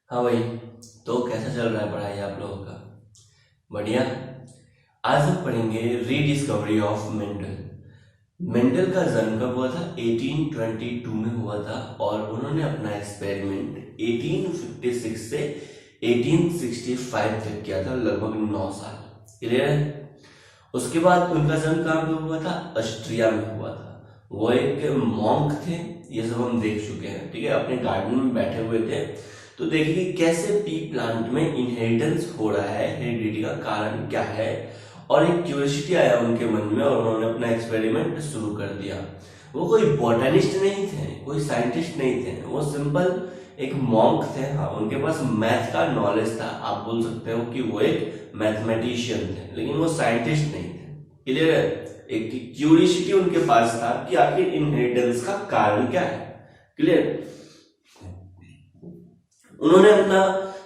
हाँ भाई। तो कैसा चल रहा है पढ़ाई आप लोगों का? बढ़िया। आज हम पढ़ेंगे रीडिस्कवरी ऑफ मेंडल। मेंडल का जन्म कब हुआ था? 1822 में हुआ था और उन्होंने अपना एक्सपेरिमेंट 1856 से 1865 तक किया था, लगभग 9 साल। क्लियर है? उसके बाद उनका जन्म कहाँ पे हुआ था? ऑस्ट्रिया में हुआ था। वो एक मॉन्क थे। ये सब हम देख चुके हैं, ठीक है। अपने गार्डन में बैठे हुए थे तो देखिए कैसे पी प्लांट में इनहेरिटेंस हो रहा है, हेरिडिटी का कारण क्या है। और एक क्यूरियोसिटी आया उनके मन में और उन्होंने अपना एक्सपेरिमेंट शुरू कर दिया। वो कोई बॉटनिस्ट नहीं थे, कोई साइंटिस्ट नहीं थे, वो सिंपल एक मॉन्क थे। हाँ, उनके पास मैथ का नॉलेज था। आप बोल सकते हो कि वो एक मैथमेटिशियन थे, लेकिन वो साइंटिस्ट नहीं थे। क्लियर है? एक क्यूरियोसिटी उनके पास था कि आखिर इनहेरिटेंस का कारण क्या है। क्लियर? उन्होंने अपना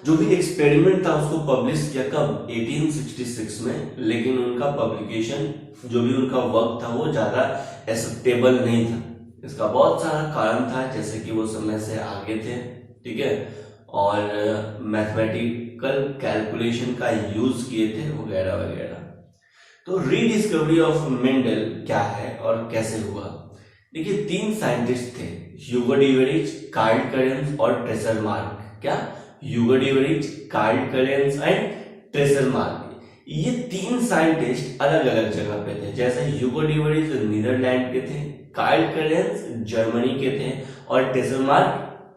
जो भी एक्सपेरिमेंट था उसको पब्लिश किया कब? 1866 में। लेकिन उनका पब्लिकेशन, जो भी उनका वर्क था, वो ज्यादा एक्सेप्टेबल नहीं था। इसका बहुत सारा कारण था, जैसे कि वो समय से आगे थे, ठीक है, और मैथमेटिकल कैलकुलेशन का यूज किए थे, वगैरह वगैरह। तो रीडिस्कवरी ऑफ मेंडल क्या है और कैसे हुआ? देखिए, 3 साइंटिस्ट थे, ह्यूगो डीवेरिच, कार्ल करेंस और ट्रेसर मार्क। क्या? ह्यूगो de Vries, Carl Correns and Tschermak. ये 3 साइंटिस्ट अलग अलग जगह पे थे। जैसे ह्यूगो डीवेरिच नीदरलैंड के थे, कार्ल करेंस जर्मनी के थे और ट्रेसर मार्क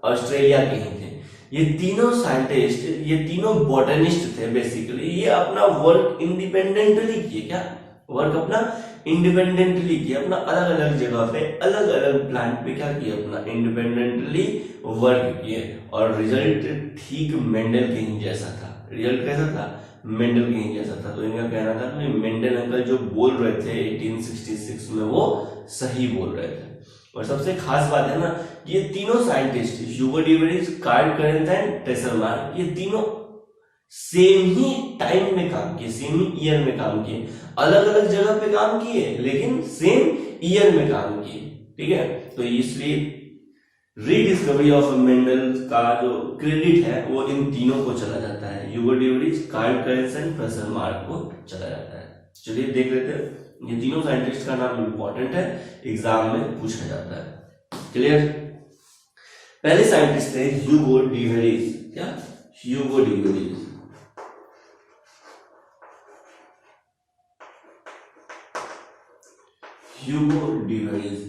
ऑस्ट्रेलिया के ही थे। ये तीनों साइंटिस्ट, ये तीनों बॉटनिस्ट थे बेसिकली। ये अपना वर्क इंडिपेंडेंटली किए। क्या? वर्क अपना इंडिपेंडेंटली किया, अपना अलग अलग जगह पे, अलग अलग प्लांट पे क्या किया? अपना इंडिपेंडेंटली वर्क किए और रिजल्ट ठीक मेंडल के ही जैसा था। रिजल्ट कैसा था? मेंडल के ही जैसा था। तो इनका कहना था कि मेंडल अंकल जो बोल रहे थे 1866 में, वो सही बोल रहे थे। और सबसे खास बात है ना, ये तीनों scientist, Hugo de Vries, Carl Correns and Tschermak, ये तीनों सेम ही टाइम में काम किए, सेम ही ईयर में काम किए। अलग अलग जगह पे काम किए लेकिन सेम ईयर में काम किए, ठीक है। तो इसलिए रीडिस्कवरी ऑफ मेंडल का जो क्रेडिट है वो इन तीनों को चला जाता है, ह्यूगो de Vries, Carl Correns and tracer mark को चला जाता है। चलिए देख लेते हैं। ये तीनों साइंटिस्ट का नाम इंपॉर्टेंट है, एग्जाम में पूछा जाता है। क्लियर? पहले साइंटिस्ट थे ह्यूगो डीवेरिच। क्या? ह्यूगो डीवेरिच। ह्यूगो डीवेरिच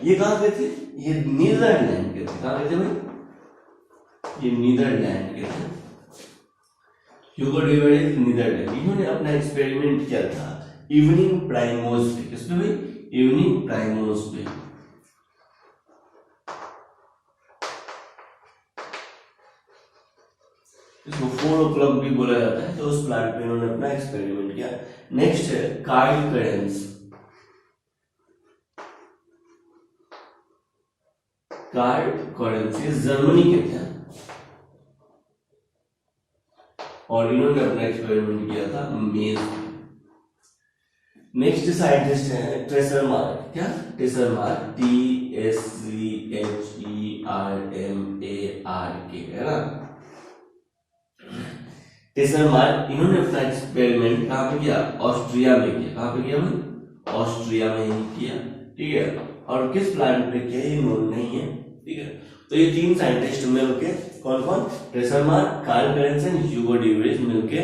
ये कहां के थे? ये नीदरलैंड के थे। कहां के थे भाई? ये नीदरलैंड के थे। ह्यूगो डीवेरिच नीदरलैंड। इन्होंने अपना एक्सपेरिमेंट किया था इवनिंग प्राइमोस पे। किसपे भाई? इवनिंग प्राइमोस पे। इसको 4 o'clock भी बोला जाता है। तो उस प्लांट पे इन्होंने अपना एक्सपेरिमेंट किया। नेक्स्ट है कार्ल करेंस। कार्ल करेंस ये जर्मनी के थे और इन्होंने अपना एक्सपेरिमेंट किया था मेज। नेक्स्ट साइंटिस्ट है ट्रेसर मार्क। क्या? ट्रेसर मार्क, TSCHERMARK, है ना। ट्रेसर मार्क, इन्होंने अपना एक्सपेरिमेंट कहां पे किया? ऑस्ट्रिया में किया। कहां पे किया भाई? ऑस्ट्रिया में ही किया, ठीक है। और किस प्लांट पे किया ये नोन नहीं है, ठीक है। तो ये 3 साइंटिस्ट मिलके, कौन कौन? Tracer mark, Karl Correns and ह्यूगो डीवेरिच मिलके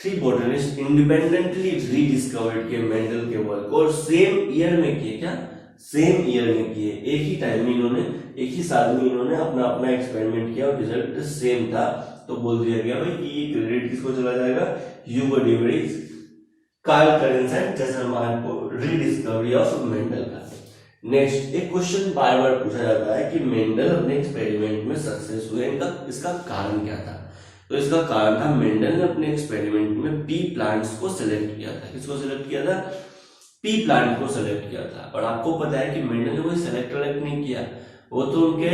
3 बॉटनिस्ट इंडिपेंडेंटली रीडिस्कवर्ड किए मेंडल के वर्क और सेम ईयर में किए। क्या? सेम ईयर में किए। एक ही टाइम में इन्होंने, एक ही साल में इन्होंने अपना अपना एक्सपेरिमेंट किया और रिजल्ट सेम था। तो बोल दिया गया भाई कि ये क्रेडिट किसको चला जाएगा? ह्यूगो de Vries, Carl Correns and tracer mark को रीडिस्कवरी ऑफ मेंडल का। नेक्स्ट, एक क्वेश्चन बार बार पूछा जाता है कि मेंडल अपने एक्सपेरिमेंट में सक्सेस हुए, इनका इसका कारण क्या था? तो इसका कारण था मेंडल ने अपने एक्सपेरिमेंट में पी प्लांट्स को सिलेक्ट किया था। किसको सिलेक्ट किया था? पी प्लांट को सिलेक्ट किया था। और आपको पता है कि मेंडल ने कोई सेलेक्ट नहीं किया, वो तो उनके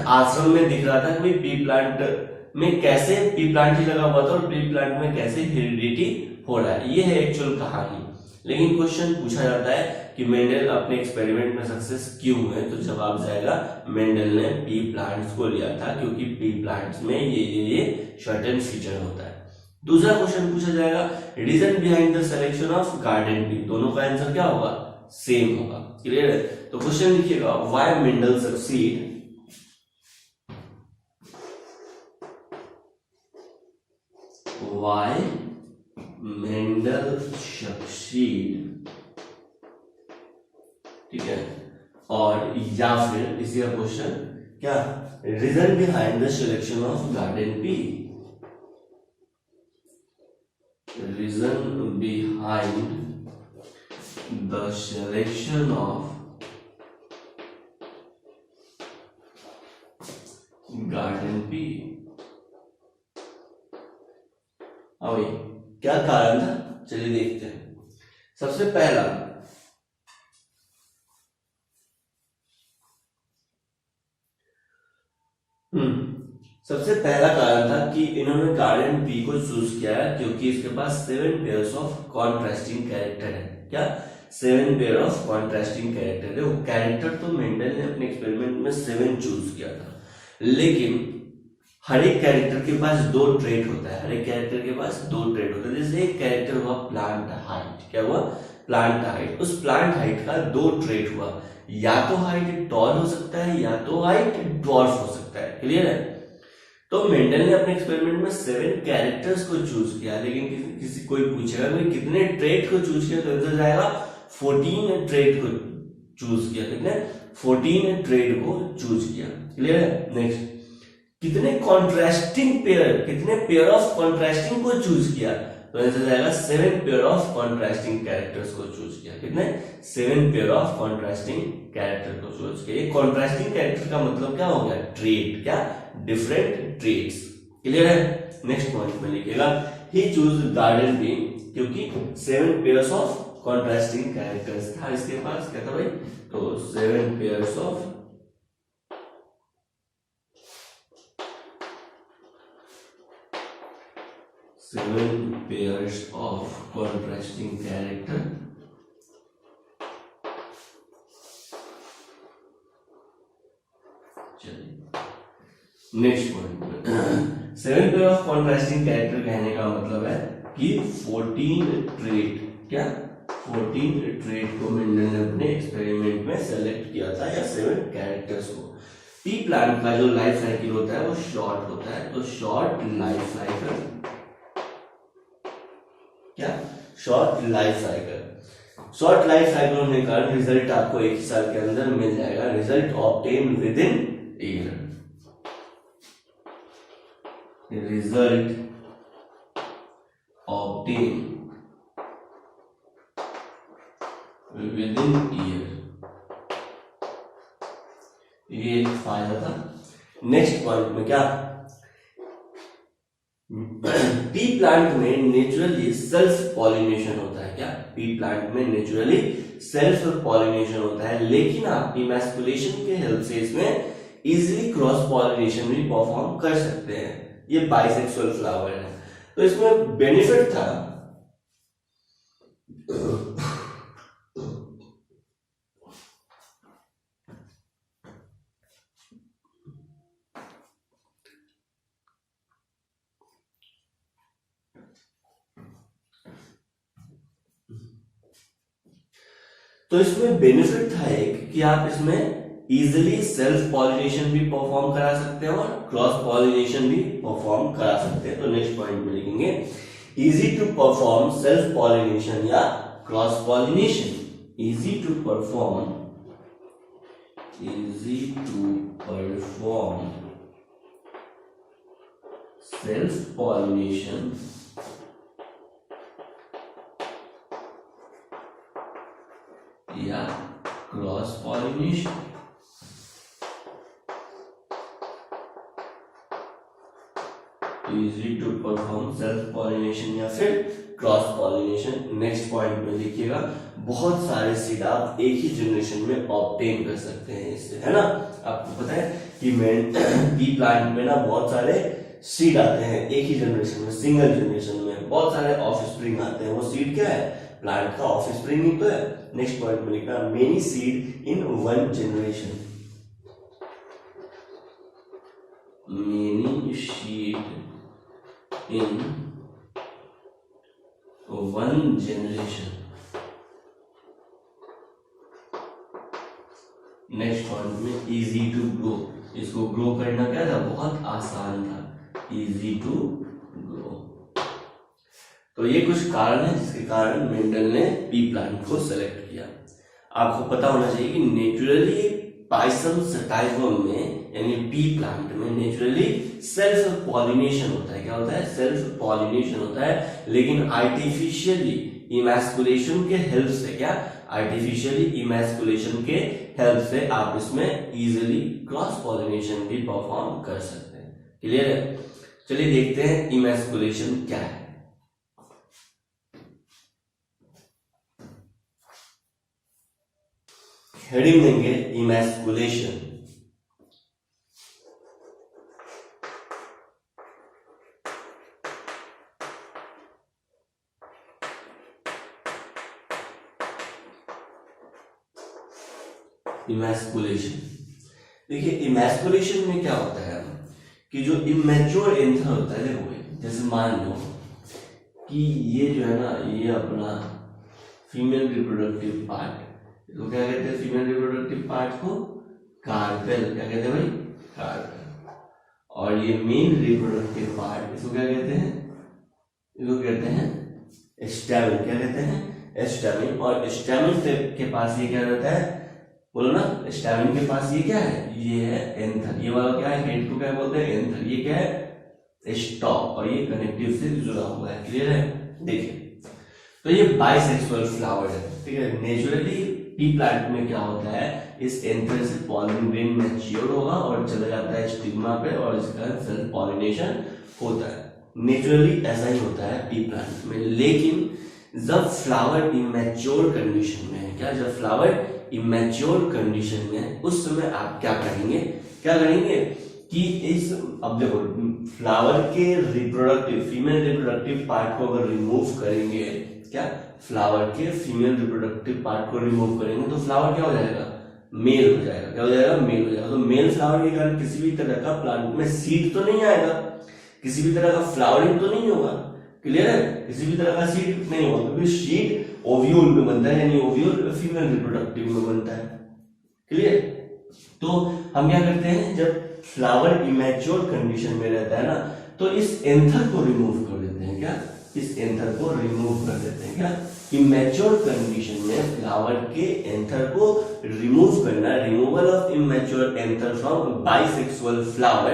आश्रम में दिख रहा था कि पी प्लांट में कैसे, पी प्लांट ही लगा हुआ था और पी प्लांट में कैसे हेरिडिटी हो रहा है। ये है एक्चुअल कहानी। लेकिन क्वेश्चन पूछा जाता है कि मेंडल अपने एक्सपेरिमेंट में सक्सेस क्यों हुए, तो जवाब जाएगा मेंडल ने पी प्लांट्स को लिया था क्योंकि पी प्लांट्स में ये सर्टेन फीचर होता है। दूसरा क्वेश्चन पूछा जाएगा reason behind the selection of garden pea, दोनों का आंसर क्या होगा, सेम होगा। क्लियर है? तो क्वेश्चन लिखिएगा why Mendel succeed why Mendel succeed, ठीक है, और या फिर इसी का क्वेश्चन क्या, reason behind the selection of garden pea, reason behind the selection of garden pea. अभी क्या कारण था, चलिए देखते हैं। सबसे पहला सबसे पहला कारण था कि इन्होंने गार्डन पी को चूज किया है क्योंकि इसके पास 7 पेयर्स ऑफ कॉन्ट्रास्टिंग कैरेक्टर है। क्या 7 पेयर ऑफ कॉन्ट्रास्टिंग कैरेक्टर है। वो कैरेक्टर तो मेंडल ने अपने एक्सपेरिमेंट में 7 चूज किया था, लेकिन हर एक कैरेक्टर के पास 2 ट्रेट होता है। हर एक कैरेक्टर के पास 2 ट्रेट होता है। जैसे एक कैरेक्टर हुआ प्लांट हाइट, क्या हुआ, प्लांट हाइट। उस प्लांट हाइट का 2 ट्रेट हुआ, या तो हाइट टॉल हो सकता है या तो हाइट ड्वार्फ हो सकता है। क्लियर है? तो मेंडल ने अपने एक्सपेरिमेंट में 7 कैरेक्टर्स को चूज किया, लेकिन किसी कोई पूछेगा कि कितने ट्रेट को चूज किया, तो आंसर जाएगा 14 ट्रेट को चूज किया। कितने? 14 ट्रेट को चूज किया। क्लियर है? नेक्स्ट, कितने कॉन्ट्रास्टिंग पेयर, कितने पेयर ऑफ कॉन्ट्रास्टिंग को चूज किया, तो आंसर जाएगा 7 पेयर ऑफ कॉन्ट्रास्टिंग कैरेक्टर्स को चूज किया। कितने? 7 पेयर ऑफ कॉन्ट्रास्टिंग कैरेक्टर को चूज किया। ये कॉन्ट्रास्टिंग कैरेक्टर का मतलब क्या हो गया, ट्रेट, क्या, डिफरेंट ट्रेट्स। क्लियर है? नेक्स्ट पॉइंट में लिखिएगा ही चूज गार्डन बी क्योंकि 7 पेयर्स ऑफ कॉन्ट्रास्टिंग कैरेक्टर्स था इसके पास। क्या था भाई, तो 7 पेयर्स ऑफ कॉन्ट्रास्टिंग कैरेक्टर। चलिए next point, 7 pair of contrasting character कहने का मतलब है कि 14 ट्रेट, क्या, 14 ट्रेट को मेंडल ने अपने एक्सपेरिमेंट में सेलेक्ट किया था, या 7 कैरेक्टर्स को। पी प्लांट का जो लाइफ साइकिल होता है वो शॉर्ट होता है, तो शॉर्ट लाइफ साइकिल, क्या, short life cycle. Short life cycle होने के कारण रिजल्ट आपको 1 साल के अंदर मिल जाएगा। Result obtain with in year, result obtain with in year, ये एक फायदा था। नेक्स्ट पॉइंट में क्या, पी प्लांट में नेचुरली सेल्फ पॉलिनेशन होता है। क्या, पी प्लांट में नेचुरली सेल्फ पॉलिनेशन होता है, लेकिन आप इमैस्कुलेशन के हेल्प से इसमें इजीली क्रॉस पॉलिनेशन भी परफॉर्म कर सकते हैं। ये बाइसेक्सुअल फ्लावर है, तो इसमें बेनिफिट था तो इसमें बेनिफिट था एक कि आप इसमें इजीली सेल्फ पॉलिनेशन भी परफॉर्म करा सकते हैं और क्रॉस पॉलिनेशन भी परफॉर्म करा सकते हैं। तो नेक्स्ट पॉइंट में लिखेंगे easy to perform self pollination या cross pollination. Easy to perform self pollination या cross pollination. Easy to perform self pollination या फिर क्रॉस पॉलिनेशन। नेक्स्ट पॉइंट में लिखिएगा बहुत सारे सीड आप एक ही जनरेशन में ऑब्टेन कर सकते हैं इससे, है ना। आपको पता है कि पी प्लांट में ना बहुत सारे सीड आते हैं एक ही जनरेशन में, सिंगल जनरेशन में बहुत सारे ऑफस्प्रिंग आते हैं। वो सीड क्या है, प्लांट का ऑफ स्प्रिंग ही तो है। नेक्स्ट पॉइंट में लिखना many seed in one generation, many seed in one generation. Next point में इजी टू ग्रो, इसको ग्रो करना क्या था, बहुत आसान था, इजी टू ग्रो। तो ये कुछ कारण है जिसके कारण मेंडल ने पी प्लांट को सेलेक्ट किया। आपको पता होना चाहिए कि नेचुरली पाइसम सटाइवम में यानी पी प्लांट में नेचुरली सेल्फ पॉलिनेशन होता है। क्या होता है, सेल्फ पॉलिनेशन होता है, लेकिन आर्टिफिशियली इमैस्कुलेशन के हेल्प से, क्या आर्टिफिशियली इमैस्कुलेशन के हेल्प से आप इसमें इजीली क्रॉस पॉलिनेशन भी परफॉर्म कर सकते हैं। क्लियर है? चलिए देखते हैं इमैस्कुलेशन क्या है। हेडिंग देंगे इमैस्कुलेशन। इमैस्कुलेशन, देखिए इमैस्कुलेशन में क्या होता है कि जो इमेच्योर एंथर होता है, देखो जैसे मान लो कि ये जो है ना, ये अपना फीमेल रिप्रोडक्टिव पार्ट, तो क्या कहते हैं फीमेल रिप्रोडक्टिव पार्ट को, कार्पेल। क्या कहते हैं भाई, कार्पेल। और ये मेन रिप्रोडक्टिव पार्ट, इसको क्या कहते हैं, इसको कहते हैं स्टैमेन। क्या कहते हैं, स्टैमेन। और स्टैमेन के पास ये क्या रहता है, बोलो ना, स्टैमेन के पास ये क्या है, ये है एंथर। ये वाला क्या है, हेड को क्या बोलते हैं, एंथर। ये क्या है, स्टॉक, और ये कनेक्टिव से जुड़ा हुआ है। क्लियर है? देखिए तो ये बाइसेक्सुअल फ्लावर है, ठीक है। नेचुरली पी प्लांट में क्या होता है, इस एंथर से पॉलिन ग्रेन मैच्योर होगा और चला जाता है स्टिग्मा पे, और इसका सेल्फ पॉलिनेशन होता है। नेचुरली ऐसा ही होता है पी प्लांट में। लेकिन जब फ्लावर इमेच्योर कंडीशन में है, क्या, जब फ्लावर इमेच्योर कंडीशन में, उस समय आप क्या करेंगे, कि इस, अब देखो फ्लावर के रिप्रोडक्टिव फीमेल रिप्रोडक्टिव पार्ट को अगर रिमूव करेंगे, क्या, फ्लावर के फीमेल रिप्रोडक्टिव पार्ट को रिमूव करेंगे तो फ्लावर क्या हो जाएगा, मेल हो जाएगा। क्या हो जाएगा, मेल हो जाएगा। तो मेल फ्लावर के कारण किसी भी तरह का प्लांट में सीड तो नहीं आएगा, किसी भी तरह का फ्लावरिंग तो नहीं होगा। क्लियर है? किसी भी तरह का सीड नहीं होगा, क्योंकि सीड ओव्यूल में बनता है, यानी ओव्यूल फीमेल रिप्रोडक्टिव में बनता है। क्लियर? तो हम क्या करते हैं, जब फ्लावर इमेच्योर कंडीशन में रहता है ना, तो इस एंथर को रिमूव कर देते हैं। क्या, इस एंथर को रिमूव कर देते हैं। क्या, इमेच्योर कंडीशन में फ्लावर के एंथर को रिमूव करना, removal of immature anther from bisexual flower.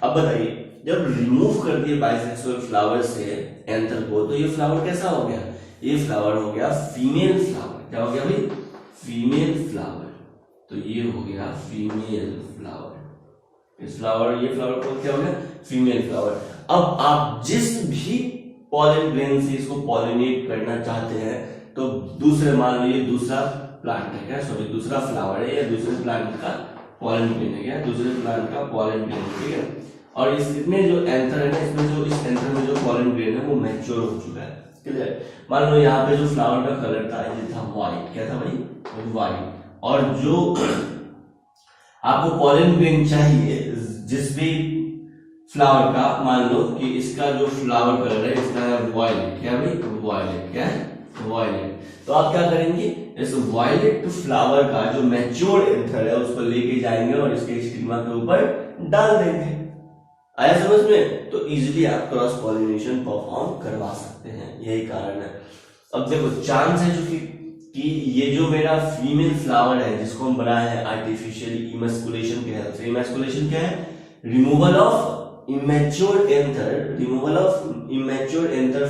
अब बताइए, जब रिमूव कर दिए बाइसेक्सुअल फ्लावर से एंथर को, तो ये फ्लावर कैसा हो गया, ये फ्लावर हो गया फीमेल फ्लावर। क्या हो गया भाई, फीमेल फ्लावर। तो ये हो गया फीमेल फ्लावर। इस फ्लावर, ये फ्लावर को क्या हो गया, फीमेल फ्लावर। अब आप जिस भी पॉलन ग्रेन से इसको पॉलिनेट करना चाहते हैं, तो दूसरे, मान लीजिए दूसरा प्लांट है, क्या, सॉरी दूसरा फ्लावर है, या दूसरे प्लांट का पॉलन ग्रेन है, क्या, दूसरे प्लांट का पॉलन ग्रेन, ठीक है। और इसमें जो एंथर है ना, इसमें जो इस एंथर में जो पॉलन ग्रेन है वो मैच्योर हो चुका है। क्लियर? मान लो यहाँ पे जो फ्लावर का कलर था, ये था व्हाइट। क्या था भाई, व्हाइट। और जो आपको पॉलन ग्रेन चाहिए जिस भी फ्लावर का, मान लो कि इसका जो फ्लावर कलर है इसका है वायलेट। क्या भाई, वायलेट। क्या है, वायलेट। तो आप क्या करेंगे, इस वायलेट फ्लावर का जो मैच्योर एंथर है उसको लेके जाएंगे और इसके स्टिग्मा के ऊपर डाल देंगे। आया समझ में? तो इजीली आप क्रॉस पॉलिनेशन परफॉर्म करवा सकते हैं, यही कारण है। अब देखो चांस है जो कि ये जो मेरा फीमेल फ्लावर है जिसको हम बनाए हैं आर्टिफिशियली इमैस्कुलेशन के हेल्प से। इमैस्कुलेशन क्या है, removal of immature anther, removal of immature anther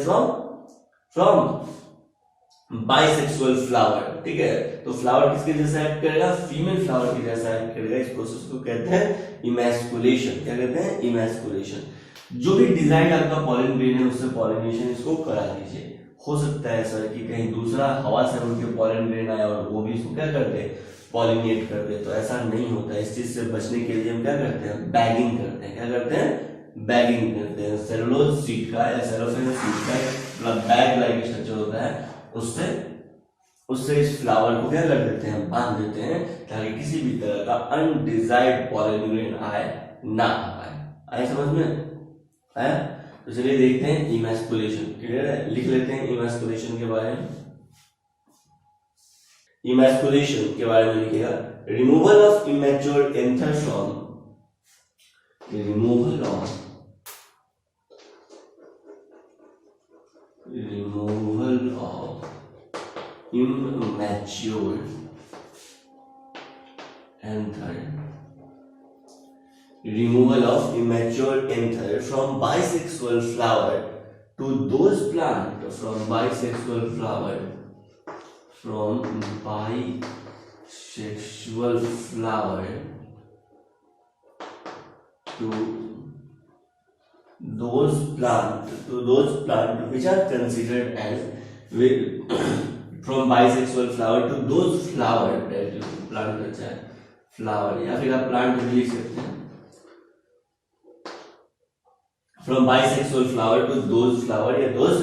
from bisexual flower. ठीक है, तो फ्लावर किसके जैसा एक्ट करेगा, फीमेल फ्लावर के जैसा एक्ट करेगा। इस प्रोसेस को कहते हैं इमैस्कुलेशन। क्या कहते हैं, इमैस्कुलेशन। जो भी डिजाइन आपका पॉलन ग्रेन है उससे पॉलिनेशन इसको करा दीजिए। हो सकता है सर कि कहीं दूसरा हवा से उनके पॉलन ग्रेन आया और वो भी इसको क्या करते हैं, पॉलिनेट करते हैं। तो ऐसा नहीं होता। इस चीज से बचने के लिए हम क्या करते हैं, बैगिंग करते हैं। क्या करते हैं, बैगिंग करते हैं। सेलुलोज सीड का या सेलोफेन सीड का मतलब बैग लाइक स्ट्रक्चर होता है, उससे उससे इस फ्लावर को क्या कर देते हैं, बांध देते हैं, ताकि किसी भी तरह का अनडिजायर्ड पॉलन ग्रेन आए ना आ पाए। आए समझ में आया? तो चलिए देखते हैं इमैस्कुलेशन। क्लियर है? लिख लेते हैं इमैस्कुलेशन के बारे में। इमैस्कुलेशन के बारे में लिखिएगा, removal of immature anther from, removal of immature anther, removal of immature anther from bisexual flower to those plant, from bisexual flower, from bisexual flower to those plant which are considered as from bisexual flower to those flower plant अच्छा है flower, या फिर आप plant भी लिख सकते हैं, from bisexual flower to those flower या those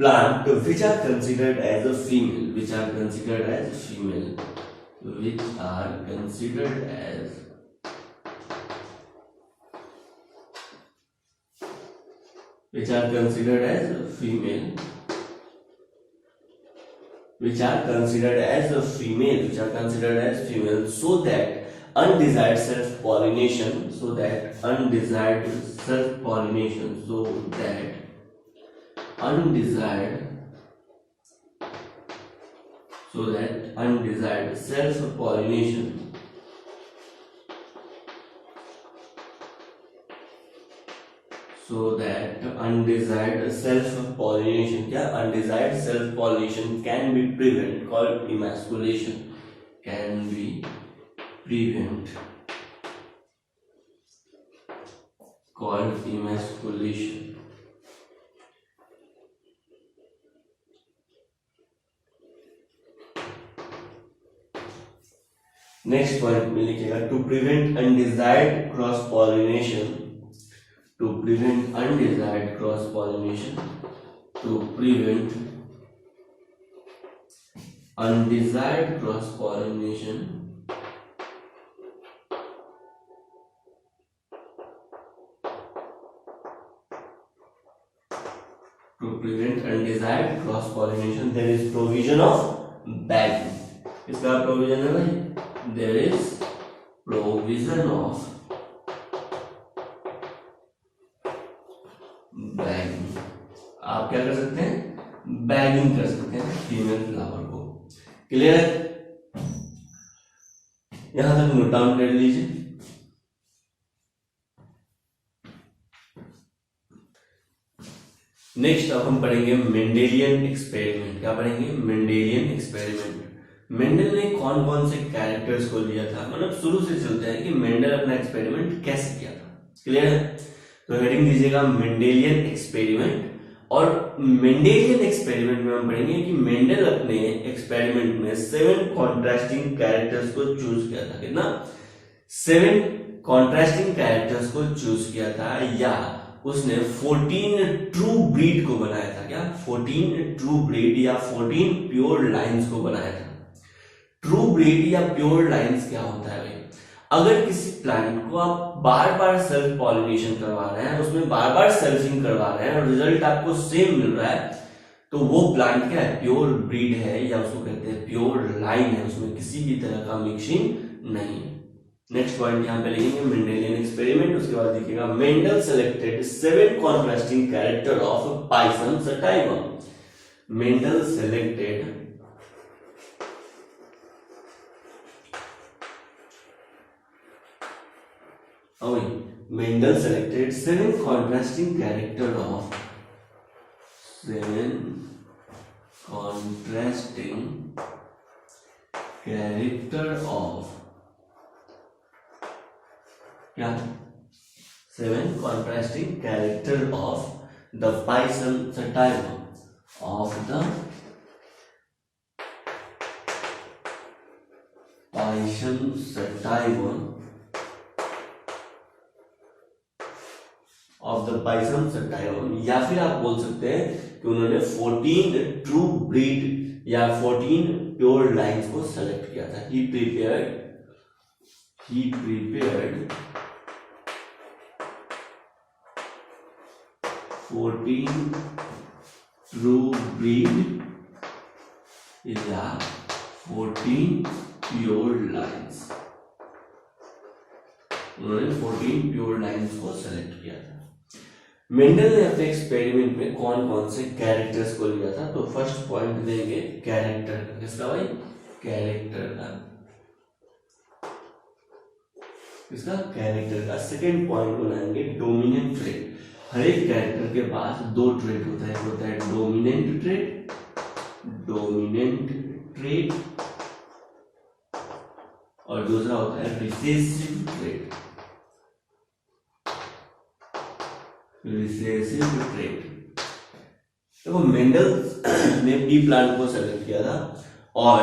plant which are considered as a female, which are considered as female, which are considered as female, which are considered as a female, so that undesired self pollination, so that undesired self pollination क्या undesired self pollination can be prevented, called emasculation, can be prevent, called emasculation. Next point में लिखिएगा, to prevent undesired cross pollination, to prevent undesired cross pollination, to prevent undesired cross pollination, there is provision of bagging. इसका provision है भाई, there is provision of bagging. आप क्या कर सकते हैं, बैगिंग कर सकते हैं फीमेल फ्लावर को। क्लियर? यहां तक नोट डाउन कर लीजिए। नेक्स्ट अब हम पढ़ेंगे मेंडेलियन एक्सपेरिमेंट। क्या पढ़ेंगे? Mendelian experiment. मेंडल ने कौन कौन से कैरेक्टर्स को लिया था, मतलब शुरू से चलते हैं कि मेंडल अपना एक्सपेरिमेंट कैसे किया था। क्लियर है? तो हेडिंग दीजिएगा मेंडेलियन एक्सपेरिमेंट। और मेंडेलियन एक्सपेरिमेंट में हम पढ़ेंगे कि मेंडल अपने एक्सपेरिमेंट में 7 कॉन्ट्रास्टिंग कैरेक्टर्स को चूज किया था। कितना? 7 कॉन्ट्रास्टिंग कैरेक्टर्स को चूज किया था, या उसने 14 ट्रू ब्रीड को बनाया था। क्या? 14 ट्रू ब्रीड या 14 प्योर लाइंस को बनाया था। ट्रू ब्रीड या प्योर लाइंस क्या होता है भाई? अगर किसी प्लांट को आप बार बार सेल्फ पॉलिनेशन करवा रहे हैं, उसमें बार बार सेल्फिंग करवा रहे हैं और रिजल्ट आपको सेम मिल रहा है, तो वो प्लांट क्या है? प्योर ब्रीड है, या उसको कहते हैं प्योर लाइन है, उसमें किसी भी तरह का मिक्सिंग नहीं। नेक्स्ट पॉइंट यहाँ पे लिखेंगे मेंडेलियन एक्सपेरिमेंट। उसके बाद लिखिएगा Mendel selected 7 contrasting character of Pisum sativum. Mendel selected Mendel selected 7 contrasting character of क्या? 7 contrasting character of the Pisum sativa, of the Pisum sativa, of the Pisum sativum. या फिर आप बोल सकते हैं कि उन्होंने 14 ट्रू ब्रीड या 14 प्योर लाइंस को सेलेक्ट किया था। ही प्रिपेयर्ड 14 ट्रू ब्रीड या 14 प्योर लाइंस। उन्होंने 14 प्योर लाइंस को सेलेक्ट किया था। मेंडल ने अपने एक्सपेरिमेंट में कौन कौन से कैरेक्टर्स को लिया था? तो फर्स्ट पॉइंट देंगे कैरेक्टर का। किसका भाई? कैरेक्टर का। किसका? कैरेक्टर का। सेकेंड पॉइंट बनाएंगे डोमिनेंट ट्रेट। हर एक कैरेक्टर के पास दो ट्रेट होता है। एक होता है डोमिनेंट ट्रेट और दूसरा होता है रिसेसिव ट्रेट। देखो मेंडल ने पी प्लांट को सेलेक्ट किया था और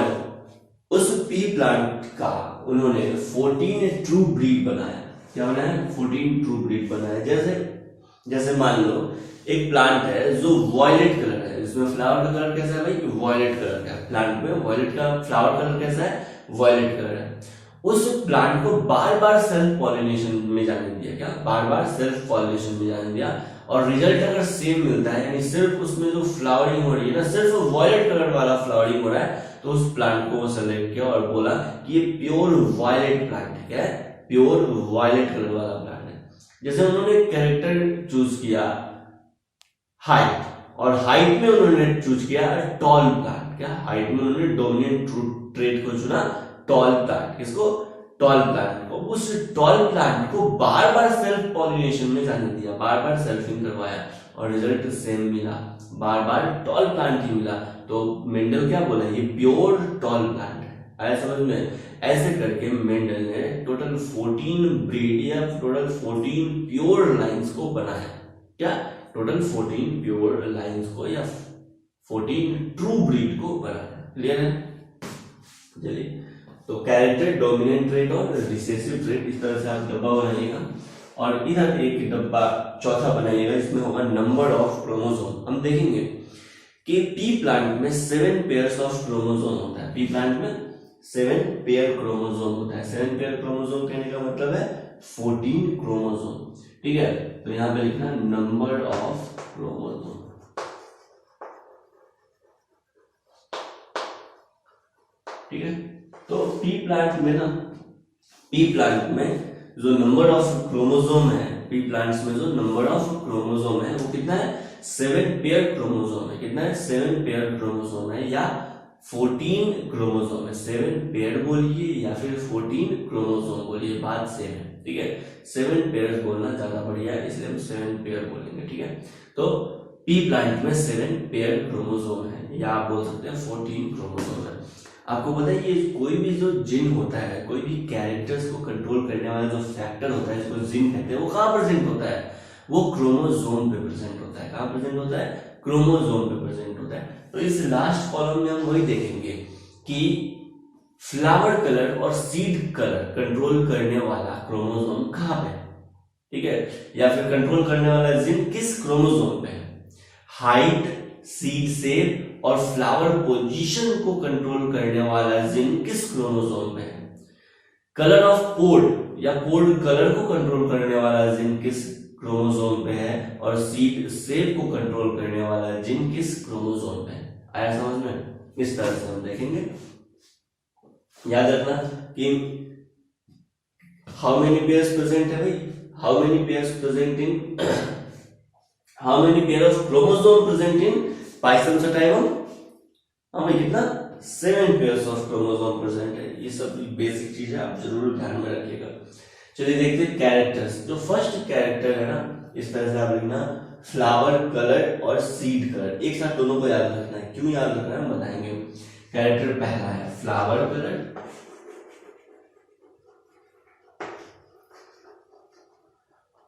उस पी प्लांट का उन्होंने 14 ट्रू ब्रीड बनाया। क्या बनाया? 14 ट्रू ब्रीड बनाया। जैसे मान लो एक प्लांट है जो वॉयलेट कलर है, इसमें फ्लावर का कलर कैसा है भाई? वॉयलेट कलर का। प्लांट में वॉयलेट का फ्लावर कलर कैसा है? वॉयलेट कलर है। उस प्लांट को बार बार सेल्फ पॉलिनेशन में जाने दिया। क्या? बार बार सेल्फ पॉलिनेशन में जाने दिया और रिजल्ट अगर सेम मिलता है, यानी सिर्फ उसमें जो फ्लावरिंग हो रही है ना, सिर्फ वॉयलेट कलर वाला फ्लावरिंग हो रहा है, तो उस प्लांट को वो सेलेक्ट किया और बोला कि ये प्योर वॉयलेट प्लांट है। क्या है? प्योर वॉयलेट कलर वाला प्लांट है। जैसे उन्होंने कैरेक्टर चूज किया हाइट, और हाइट में उन्होंने चूज किया टॉल प्लांट। क्या? हाइट में उन्होंने डोमिनेंट ट्रेट को चुना टॉल प्लांट। किसको? टॉल प्लांट को। उस टॉल प्लांट को बार बार सेल्फ पॉलिनेशन में जाने दिया, बार बार सेल्फिंग करवाया और रिजल्ट सेम मिला, बार बार टॉल प्लांट ही मिला। तो मेंडल क्या बोला? ये प्योर टॉल प्लांट है। आया समझ में? ऐसे करके मेंडल ने टोटल 14 ब्रीड या टोटल 14 प्योर लाइंस को बनाया। क्या? टोटल 14 प्योर लाइंस को या 14 ट्रू ब्रीड को बनाया। क्लियर है? चलिए, तो कैरेक्टर, डोमिनेंट ट्रेट और रिसेसिव ट्रेट, इस तरह से आप डब्बा बनाइएगा। और इधर एक डब्बा चौथा बनाइएगा, इसमें होगा नंबर ऑफ क्रोमोसोम। हम देखेंगे कि पी प्लांट में 7 पेयर्स ऑफ क्रोमोसोम होता है। पी प्लांट में 7 पेयर क्रोमोसोम होता है। 7 पेयर क्रोमोसोम कहने का मतलब है 14 क्रोमोसोम। ठीक है, तो यहां पे लिखना नंबर ऑफ क्रोमोसोम। ठीक है, तो पी प्लांट में जो नंबर ऑफ क्रोमोसोम है, पी प्लांट्स में जो नंबर ऑफ क्रोमोसोम है वो कितना है? 7 पेयर क्रोमोसोम है। कितना है? 7 पेयर क्रोमोसोम है या 14 क्रोमोसोम है। 7 पेयर बोलिए या फिर 14 क्रोमोसोम बोलिए, बात सेम है। ठीक है, 7 पेयर बोलना ज्यादा बढ़िया है, इसलिए हम 7 पेयर बोलेंगे। ठीक है, तो पी प्लांट में 7 पेयर क्रोमोसोम है या आप बोल सकते हैं 14 क्रोमोसोम है। आपको पता है ये कोई भी जो जीन होता है, कोई भी कैरेक्टर्स को कंट्रोल करने वाला जो फैक्टर होता है, इसको जीन कहते हैं, वो कहाँ प्रेजेंट होता है? वो क्रोमोसोम पे प्रेजेंट होता है। कहाँ प्रेजेंट होता है? क्रोमोसोम पे प्रेजेंट होता है। तो इस लास्ट कॉलम में हम वही देखेंगे कि फ्लावर कलर और सीड कलर कंट्रोल करने वाला क्रोमोसोम कहाँ पे है। ठीक है, या फिर कंट्रोल करने वाला जीन किस क्रोमोसोम पे है। हाइट, सीड शेप और फ्लावर पोजीशन को कंट्रोल करने वाला जीन किस क्रोमोसोम में है। कलर ऑफ पोड या पोड कलर को कंट्रोल करने वाला जीन किस क्रोमोसोम पे है और सीड शेप को कंट्रोल करने वाला जीन किस क्रोमोसोम पे है। आया समझ में? इस तरह से हम देखेंगे। याद रखना कि हाउ मेनी पेयर्स प्रेजेंट है भाई, how many pairs present in how many pair of chromosome present in Python sativum. हाँ भाई, कितना? 7 पेयर्स ऑफ क्रोमोसोम प्रेजेंट है। ये सब बेसिक चीज है, आप जरूर ध्यान में रखिएगा। चलिए देखते हैं कैरेक्टर्स। जो फर्स्ट कैरेक्टर है ना, इस तरह से आप लिखना फ्लावर कलर और सीड कलर, एक साथ दोनों को याद रखना है। क्यों याद रखना है हम बताएंगे। कैरेक्टर पहला है फ्लावर कलर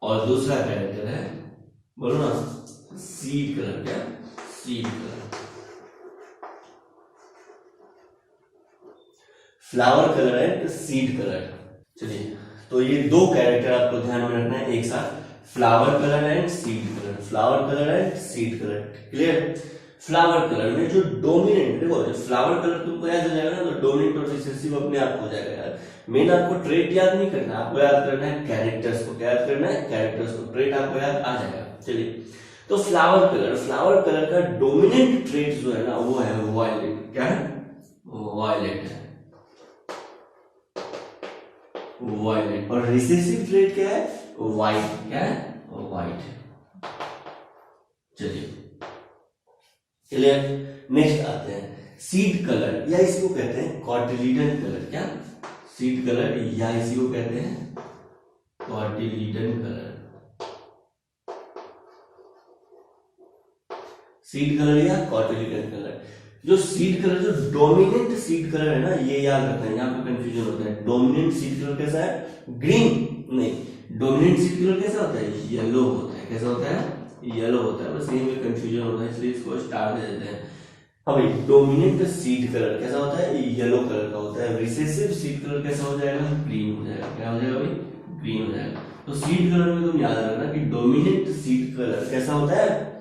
और दूसरा कैरेक्टर है, बोलो ना, सीड कलर। क्या? Seed colour. Flower colour and seed colour. चलिए, तो ये दो कैरेक्टर आपको ध्यान में रखना है एक साथ, flower colour and seed colour, flower colour and seed colour. Clear? Flower colour में जो डोमिनेंट, देखो फ्लावर कलर तुमको याद हो जाएगा ना, तो डोमिनेंट और रिसेसिव अपने आप हो जाएगा यार। मेन आपको ट्रेट याद नहीं करना, आपको याद करना है कैरेक्टर्स को। क्या याद करना है? कैरेक्टर्स को। ट्रेट आपको याद आ जाएगा। चलिए, तो फ्लावर कलर का डोमिनेंट ट्रेट जो है ना वो है वायलेट। क्या है? वायलेट है, वायलेट। और रिसेसिव ट्रेट क्या है? व्हाइट। क्या है? व्हाइट। चलिए क्लियर। नेक्स्ट आते हैं सीड कलर, या इसको कहते हैं कॉटिलीडन कलर। क्या? सीड कलर, या इसी को कहते हैं कॉटिलीडन कलर। सीड कलर या कॉटिलीडन कलर। जो सीड कलर, जो डोमिनेंट सीड कलर है ना, ये याद रखना है, यहाँ पे कंफ्यूजन होता है। डोमिनेंट सीड कलर कैसा है? ग्रीन नहीं, डोमिनेंट सीड कलर कैसा होता है? येलो होता है। कैसा होता है? येलो होता है। बस यही में कंफ्यूजन होता है, इसलिए इसको स्टार दे देते हैं। हाँ भाई, डोमिनेंट सीड कलर कैसा होता है? येलो कलर का होता है। रिसेसिव सीड कलर कैसा हो जाएगा? ग्रीन हो जाएगा। क्या हो जाएगा भाई? ग्रीन हो जाएगा। तो सीड कलर में तुम याद रखना कि डोमिनेंट सीड कलर कैसा होता है?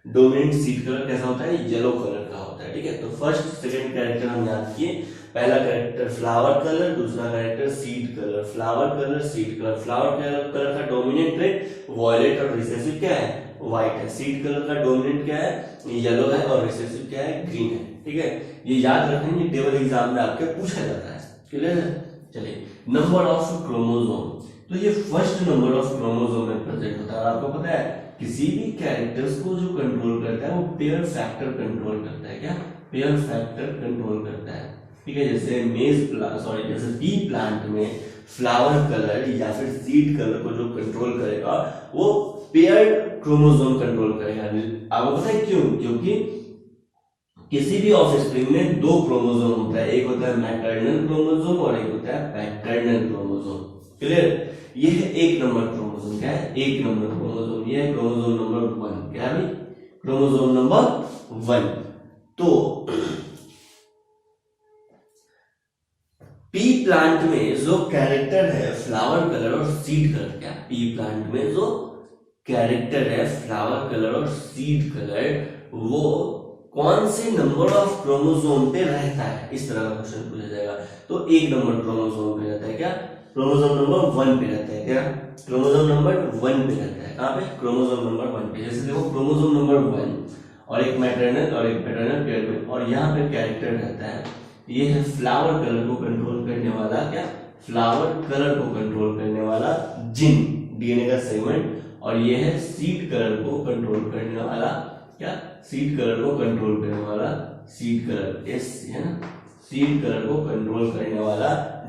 डोमिनेंट सीड कलर कैसा होता है? येलो कलर का होता है। ठीक है, तो फर्स्ट सेकंड कैरेक्टर हम याद किए। पहला कैरेक्टर फ्लावर कलर, दूसरा character seed colour. Flower colour, seed colour. Flower colour का डोमिनेंट ट्रेट वॉयलेट और रिसेसिव क्या है? व्हाइट है। सीड कलर का डोमिनेंट क्या है? येलो है। और रिसेसिव क्या है? ग्रीन है। ठीक है, ये याद रखेंगे, टेबल एग्जाम में आपके पूछा जाता है। क्लियर है? चलिए, नंबर ऑफ क्रोमोसोम। तो ये फर्स्ट नंबर ऑफ क्रोमोसोम में प्रेजेंट होता है। आपको पता है किसी भी कैरेक्टर्स को जो कंट्रोल करता है वो पेयर फैक्टर कंट्रोल करता है। क्या? पेयर फैक्टर कंट्रोल करता है। ठीक है, जैसे जैसे पी प्लांट में फ्लावर कलर या फिर सीड कलर को जो कंट्रोल करेगा वो पेयर क्रोमोसोम कंट्रोल करेगा। आपको पता है क्यों? क्योंकि किसी भी ऑफस्प्रिंग में दो क्रोमोसोम होता है, एक होता है मैटरनल क्रोमोसोम और एक होता है पैटर्नल क्रोमोसोम। क्लियर? ये है एक नंबर क्रोमोसोम। क्या है? एक नंबर क्रोमोसोम। ये है क्रोमोसोम नंबर 1। क्या है? Chromosome number 1। तो पी प्लांट में जो कैरेक्टर है फ्लावर कलर और सीड कलर, क्या पी प्लांट में जो कैरेक्टर है फ्लावर कलर और सीड कलर, वो कौन से नंबर ऑफ क्रोमोसोम पे रहता है? इस तरह का क्वेश्चन पूछा जाएगा। तो एक नंबर क्रोमोसोम पे रहता है। क्या? क्रोमोसोम नंबर 1 पे रहता है। क्या? क्रोमोसोम नंबर 1 पे रहता है। कहां पे? क्रोमोसोम नंबर 1 पे। जैसे देखो, क्रोमोसोम नंबर 1 और एक मैटरनल और एक पैटर्नल पेयर में, और यहाँ पे कैरेक्टर रहता है, ये है फ्लावर कलर को कंट्रोल करने वाला। क्या? फ्लावर कलर को कंट्रोल करने वाला जीन, डीएनए का सेगमेंट। और ये है सीड कलर को कंट्रोल करने वाला। क्या? सीड कलर को कंट्रोल करने वाला सीड कलर, एस है ना, सीड कलर को कंट्रोल करने वाला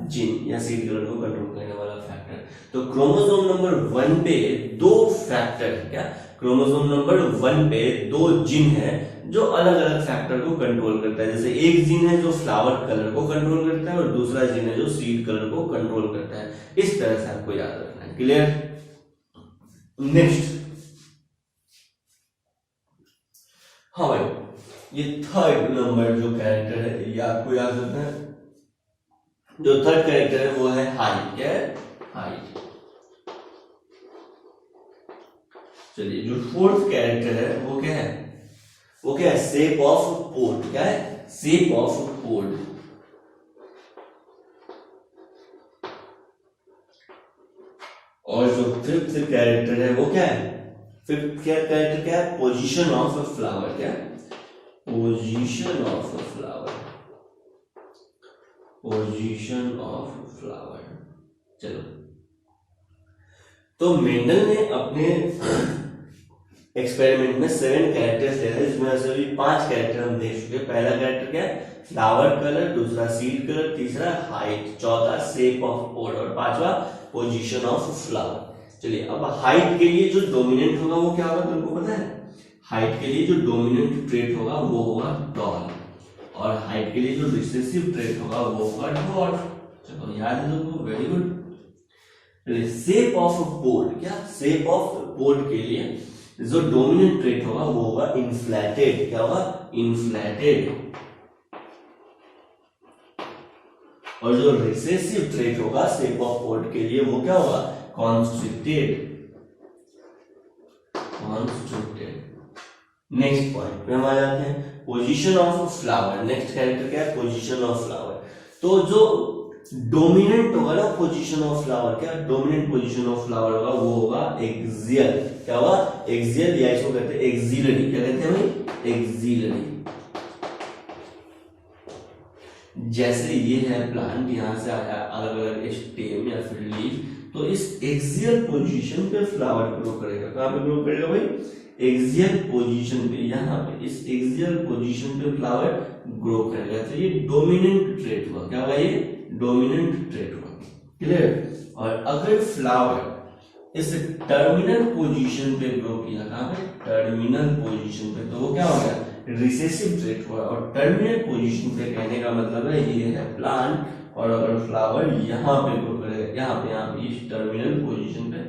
जीन या सीड कलर को कंट्रोल करने वाला फैक्टर। तो क्रोमोसोम नंबर 1 पे दो फैक्टर, क्या क्रोमोसोम नंबर 1 पे दो जीन है जो अलग अलग फैक्टर को कंट्रोल करता है। जैसे एक जीन है जो फ्लावर कलर को कंट्रोल करता है और दूसरा जीन है जो सीड कलर को कंट्रोल करता है। इस तरह से आपको याद रखना है। क्लियर? नेक्स्ट, हाँ भाई, ये थर्ड नंबर जो कैरेक्टर है ये आपको याद रखना है। जो थर्ड कैरेक्टर है वो है हाइट। क्या है? हाइट। चलिए, जो फोर्थ कैरेक्टर है वो क्या है? वो क्या है? Shape of port. क्या है? Shape of port. और जो फिफ्थ कैरेक्टर है वो क्या है? फिफ्थ कैरेक्टर क्या है? Position of a flower. क्या? Position of a flower. Position of flower. चलो, तो मेंडल ने अपने एक्सपेरिमेंट में 7 कैरेक्टर्स ले रहे हैं, जिसमें से अभी 5 कैरेक्टर हम देख चुके। पहला कैरेक्टर क्या है? Flower colour. दूसरा सीड कलर। तीसरा हाइट। चौथा शेप ऑफ पोड। और पांचवा पोजीशन ऑफ फ्लावर। चलिए, अब हाइट के लिए जो डोमिनेंट होगा वो क्या होगा? तुमको पता है? हाइट के लिए जो डोमिनेंट ट्रेट होगा वो होगा टॉल, और हाइट के लिए जो रिसेसिव ट्रेट होगा वो होगा ड्वार्फ। चलो, याद है तुमको? Very good. शेप ऑफ पोड। क्या? शेप ऑफ पोड के लिए जो डोमिनेंट ट्रेट होगा वो होगा इन्फ्लेटेड। क्या होगा? इन्फ्लेटेड। और जो रिसेसिव ट्रेट होगा शेप ऑफ पोड के लिए वो क्या होगा? कॉन्स्ट्रिक्टेड। कॉन्स्ट्रिक्टेड। नेक्स्ट पॉइंट पे हम आ जाते हैं, position of flower. Next character क्या है, पोजीशन ऑफ फ्लावर। तो जो डोमिनेंट होगा ना पोजीशन ऑफ फ्लावर, क्या डोमिनेंट पोजीशन ऑफ फ्लावर होगा, वो होगा एक्सियल। क्या होगा, एक्सियल, या इसको कहते हैं एक्सिलरी। क्या कहते हैं भाई, एक्सिलरी। जैसे ये है प्लांट, यहां से आया अलग अलग स्टेम या फिर लीफ, तो इस एक्सियल पोजीशन पे फ्लावर ग्रो करेगा। कहां पे ग्रो करेगा भाई, एक्सियल पोजीशन पे, यहाँ पे इस एक्सियल पोजीशन पे फ्लावर ग्रो करेगा। तो ये डोमिनेंट ट्रेट हुआ। क्या हुआ, ये डोमिनेंट ट्रेट हुआ। क्लियर। और अगर फ्लावर इस टर्मिनल पोजीशन पे ग्रो किया, कहां पे, टर्मिनल पोजीशन पे, तो वो क्या हो गया, रिसेसिव ट्रेट हुआ। और टर्मिनल पोजीशन पे कहने का मतलब है ये है प्लांट, और अगर फ्लावर यहाँ पे ग्रो करेगा, यहाँ पे इस टर्मिनल पोजीशन पे,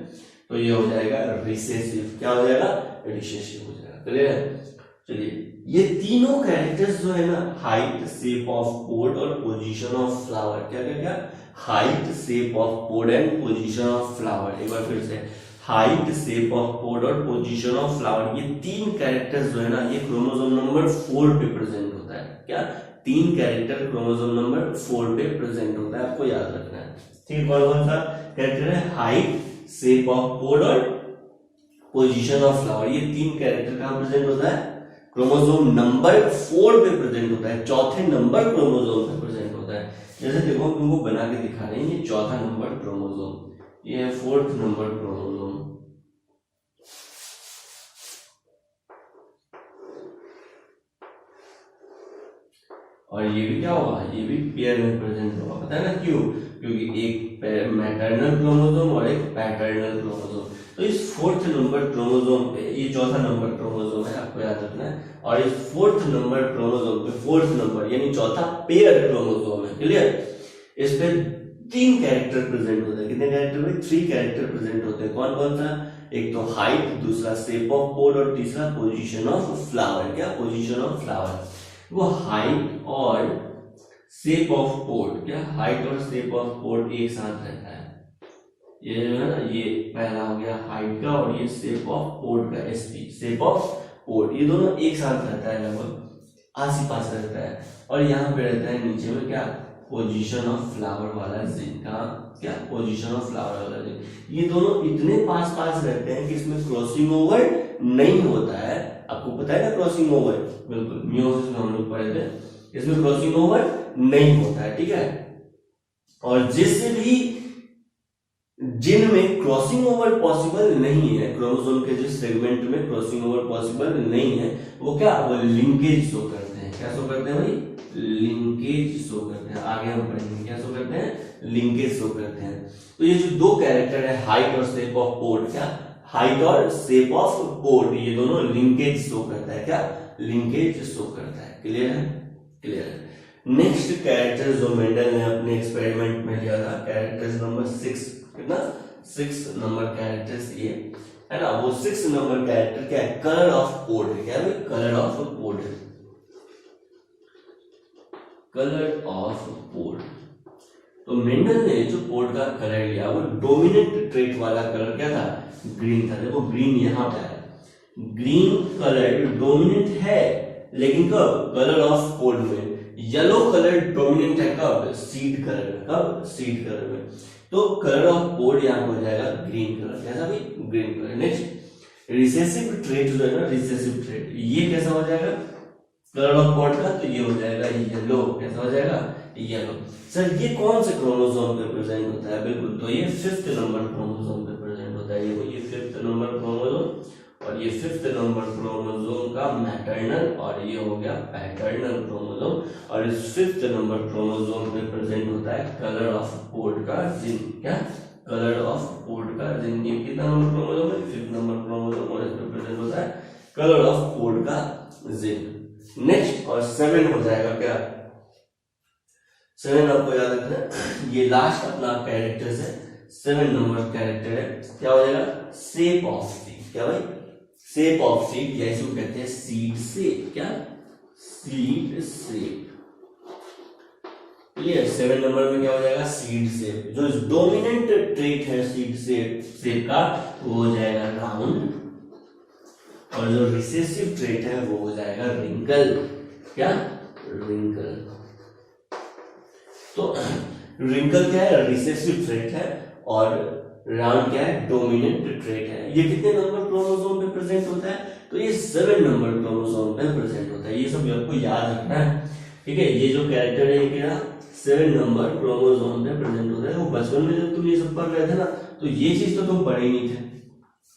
तो ये हो जाएगा रिसेसिव। क्या हो जाएगा, रिसेसिव हो जाएगा। क्लियर। चलिए, ये तीनों कैरेक्टर्स जो है ना, हाइट, शेप ऑफ पोड और पोजीशन ऑफ फ्लावर, क्या क्या क्या, height, shape of pod and position of flower. एक बार फिर से, हाइट, शेप ऑफ पोड और पोजीशन ऑफ फ्लावर, ये तीन कैरेक्टर्स जो है ना, ये क्रोमोसोम नंबर 4 पे प्रेजेंट होता है। क्या, तीन कैरेक्टर क्रोमोसोम नंबर 4 पे प्रेजेंट होता है, आपको याद रखना है। ठीक, कौन कौन सा कैरेक्टर है, हाइट, शेप ऑफ पोड और पोजीशन ऑफ फ्लावर। ये तीन कैरेक्टर कहां प्रेजेंट होता है, क्रोमोसोम नंबर 4 पे प्रेजेंट होता है, चौथे नंबर क्रोमोसोम पे प्रेजेंट होता है। जैसे देखो, तुमको बना के दिखा रहे हैं, ये चौथा नंबर क्रोमोसोम, ये है 4th नंबर क्रोमोसोम, और ये भी क्या होगा, ये भी पेयर में प्रेजेंट होगा। पता है ना क्यों, क्योंकि एक मैटरनल क्रोमोसोम और एक पैटर्नल क्रोमोसोम। तो इस 4th नंबर क्रोमोसोम पे, ये चौथा नंबर क्रोमोसोम है, आपको याद रखना है, और इस 4th नंबर क्रोमोसोम पे 4th नंबर यानी चौथा पेयर क्रोमोसोम है। क्लियर। इस पे तीन कैरेक्टर प्रेजेंट होते हैं। कितने कैरेक्टर में, 3 कैरेक्टर प्रेजेंट होते हैं। कौन कौन सा, एक तो हाइट, दूसरा शेप ऑफ पोड और तीसरा पोजीशन ऑफ फ्लावर। क्या, पोजीशन ऑफ फ्लावर। वो हाइट और शेप ऑफ पोड, क्या हाइट और शेप ऑफ पोड एक साथ रहता है। ये जो है ना, ये पहला हो गया हाइट का, और ये शेप ऑफ पोड का, एसपी, शेप ऑफ पोड, ये दोनों एक साथ रहता है, लगभग आस पास रहता है। और यहाँ पे रहता है नीचे में क्या, पोजीशन ऑफ फ्लावर वाला जिन का, क्या, पोजीशन ऑफ फ्लावर वाला जिन। ये दोनों इतने पास पास रहते हैं कि इसमें क्रॉसिंग ओवर नहीं होता है। आपको पता है ना क्रॉसिंग ओवर, बिल्कुल, मियोसिस में हम लोग पढ़े थे, इसमें क्रॉसिंग ओवर नहीं होता है। ठीक है। और जिस भी जिन में क्रॉसिंग ओवर पॉसिबल नहीं है, क्रोमोसोम के जिस सेगमेंट में क्रॉसिंग ओवर पॉसिबल नहीं है, वो क्या, वो लिंकेज शो करते हैं। क्या शो करते हैं भाई, लिंकेज शो करते हैं। आगे हम पढ़ेंगे क्या शो करते हैं, लिंकेज शो करते हैं। तो ये जो दो कैरेक्टर है, हाइट और शेप ऑफ पोड, क्या, हाइट और शेप ऑफ पोड, ये दोनों लिंकेज शो करता है। क्या, लिंकेज शो करता है। क्लियर है, क्लियर है। नेक्स्ट कैरेक्टर जो मेंडल ने अपने एक्सपेरिमेंट में लिया था, कैरेक्टर नंबर 6, कितना, 6 नंबर कैरेक्टर्स ये है ना, वो 6 नंबर कैरेक्टर क्या है, कलर ऑफ पोड है। क्या है, colour of pod, colour of pod. तो मेंडल ने जो पोड का कलर लिया, वो डोमिनेंट ट्रेट वाला कलर क्या था, ग्रीन था। देखो ग्रीन यहाँ पे है, ग्रीन कलर डोमिनेंट है, लेकिन कब, कलर ऑफ पोड में। येलो कलर डोमिनेंट है कब, सीड कलर में। कब, सीड कलर में। तो कलर ऑफ पोड यहाँ हो जाएगा ग्रीन कलर। कैसा भी, green colour. Next, recessive trait जो है ना, रिसेसिव ट्रेट, ये कैसा हो जाएगा, कलर ऑफ पोड का, तो ये हो जाएगा येलो। कैसा हो जाएगा, येलो। सर ये कौन से क्रोमोसोम पे प्रेजेंट होता है, बिल्कुल, तो ये 5th नंबर क्रोमोसोम पे प्रेजेंट होता है। ये 5th नंबर क्रोमोसोम, और ये 5th नंबर क्रोमोसोम का मैटरनल, और ये हो गया पैटर्नल क्रोमोसोम। और इस 5th नंबर क्रोमोसोम पे प्रेजेंट होता है कलर ऑफ पोड का जिन। क्या, कलर ऑफ पोड का जिन। ये कितना नंबर क्रोमोसोम है, 5th नंबर क्रोमोसोम, और इसमें प्रेजेंट होता है कलर ऑफ पोड का जिन। नेक्स्ट, और 7 हो जाएगा क्या, 7 आपको याद रखना है, ये लास्ट अपना कैरेक्टर है, 7 नंबर कैरेक्टर है। क्या हो जाएगा, शेप ऑफ सीड। क्या भाई, शेप ऑफ सीड, या इसको कहते हैं सीड शेप। क्या, सीड शेप। क्लियर। 7 नंबर में क्या हो जाएगा, सीड शेप। जो डोमिनेंट ट्रेट है सीड शेप का, वो हो जाएगा राउंड, और जो रिसेसिव ट्रेट है वो हो जाएगा रिंकल। क्या? रिंकल। तो रिंकल क्या है? रिसेसिव ट्रेट है और राउंड क्या है? डोमिनेंट ट्रेट है। ये कितने नंबर क्रोमोसोम पे प्रेजेंट होता है? तो ये 7 नंबर क्रोमोसोम पे प्रेजेंट होता है। ये सब आपको याद रखना है, ठीक है। ये जो कैरेक्टर है क्या 7 नंबर क्रोमोसोम पे प्रेजेंट होता है। वो बचपन में जब तुम ये सब पढ़ रहे थे ना, तो ये चीज तो तुम पढ़े ही नहीं थे।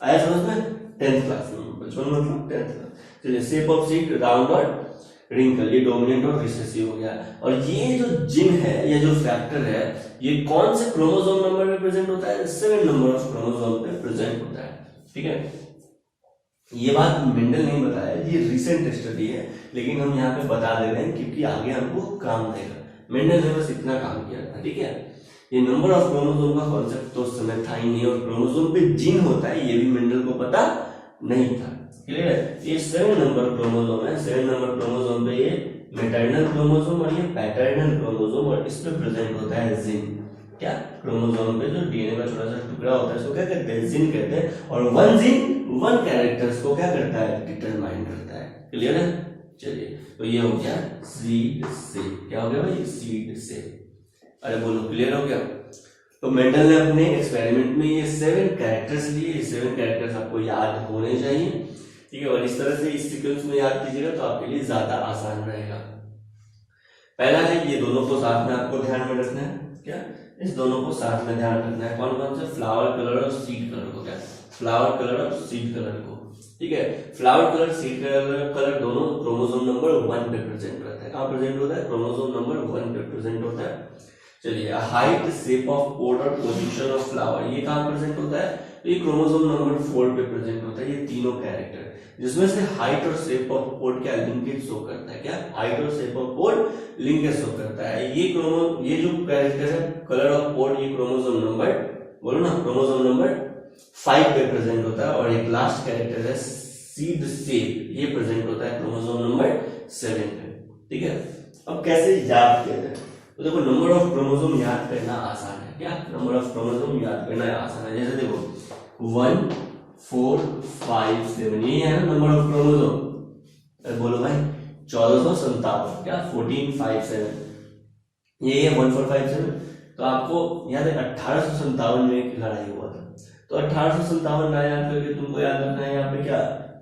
आया समझ में? 10th क्लास में, बचपन में मतलब 10th क्लास। चलिए, शेप ऑफ सीड, राउंड और रिंकल, ये डोमिनेंट और रिसेसिव हो गया। और ये जो जिन है या जो फैक्टर है, ये कौन से क्रोमोसोम नंबर पे प्रेजेंट होता है? 7 नंबर ऑफ क्रोमोसोम पे प्रेजेंट होता है, ठीक है। ये बात मेंडल नहीं बताया, ये रिसेंट स्टडी है, लेकिन हम यहाँ पे बता दे रहे हैं क्योंकि आगे हमको काम देगा। मेंडल ने बस इतना काम किया था, ठीक है। ये नंबर ऑफ क्रोमोसोम का कॉन्सेप्ट तो उस समय था ही नहीं, और क्रोमोसोम पे जीन होता है ये भी मेंडल को पता नहीं था। क्लियर है? ये 7 नंबर क्रोमोसोम है। 7 नंबर क्रोमोसोम पे ये मैटरनल क्रोमोसोम और ये पैटर्नल क्रोमोसोम, और इस पे प्रेजेंट होता है जिन। क्या? क्रोमोसोम पे जो डीएनए का छोटा सा टुकड़ा होता है उसको क्या कहते हैं? जिन कहते हैं। और वन जिन वन कैरेक्टर्स को क्या करता है? डिटरमाइन करता है। क्लियर है? चलिए, तो ये हो गया सीड से। क्या हो गया भाई? सीड से। अरे बोलो, क्लियर हो गया? तो मेंडल ने अपने एक्सपेरिमेंट में ये 7 कैरेक्टर्स लिए। ये 7 कैरेक्टर्स आपको याद होने चाहिए, ठीक है। और इस तरह से इस सीक्वेंस में याद कीजिएगा तो आपके लिए ज्यादा आसान रहेगा। पहला है, ये दोनों को साथ में आपको ध्यान में रखना है। क्या? इस दोनों को साथ में ध्यान रखना है। कौन कौन से? फ्लावर कलर और सीड कलर को। क्या? फ्लावर कलर और सीड कलर को, ठीक है। फ्लावर कलर, सीड कलर दोनों क्रोमोसोम नंबर 1 पे प्रेजेंट रहता है। कहाँ प्रेजेंट होता है? क्रोमोसोम नंबर 1 पे प्रेजेंट होता है। चलिए, हाइट, शेप ऑफ पोड और पोजीशन ऑफ फ्लावर, ये कहाँ प्रेजेंट होता है? तो ये क्रोमोसोम नंबर 4 पे प्रेजेंट होता है। ये तीनों कैरेक्टर, जिसमें से हाइट और शेप ऑफ पोड क्या लिंकेज शो करता है? क्या? हाइट और shape of pod linkage show करता है। ये जो कैरेक्टर है कलर ऑफ पोड, ये क्रोमोसोम नंबर, बोलो ना, क्रोमोसोम नंबर 5 पे प्रेजेंट होता है। और एक लास्ट कैरेक्टर है सीड शेप, ये प्रेजेंट होता है क्रोमोसोम नंबर 7 पे, ठीक है। अब कैसे याद किया जाए? तो देखो, नंबर ऑफ क्रोमोसोम याद करना आसान है। क्या? नंबर ऑफ क्रोमोसोम याद करना आसान है। जैसे देखो 1 4 5 7, ये है ना नंबर ऑफ क्रोमोसोम। बोलो भाई 1457। क्या? 14 5 7, ये है 1457। तो आपको याद है 1857 में एक लड़ाई हुआ था। तो 1857 ना याद करके तुमको याद रखना है यहाँ पे क्या?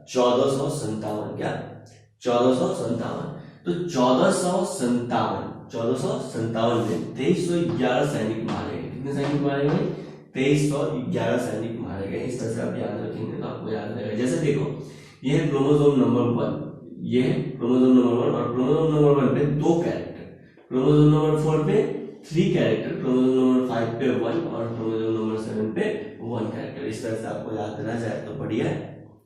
1457। क्या? 1457। तो 1457 में 2311 सैनिक मारे गए। कितने सैनिक मारे गए? 2311 सैनिक मारे गए। इस तरह से आप याद रखेंगे तो आपको याद रहेगा। जैसे देखो, ये है क्रोमोसोम नंबर 1, ये है क्रोमोसोम नंबर 1, और क्रोमोसोम नंबर 1 पे 2 कैरेक्टर, क्रोमोसोम नंबर 4 पे 3 कैरेक्टर, क्रोमोसोम नंबर 5 पे 1 और क्रोमोसोम नंबर 7 पे 1 कैरेक्टर। इस तरह से आपको याद रह जाए तो बढ़िया है,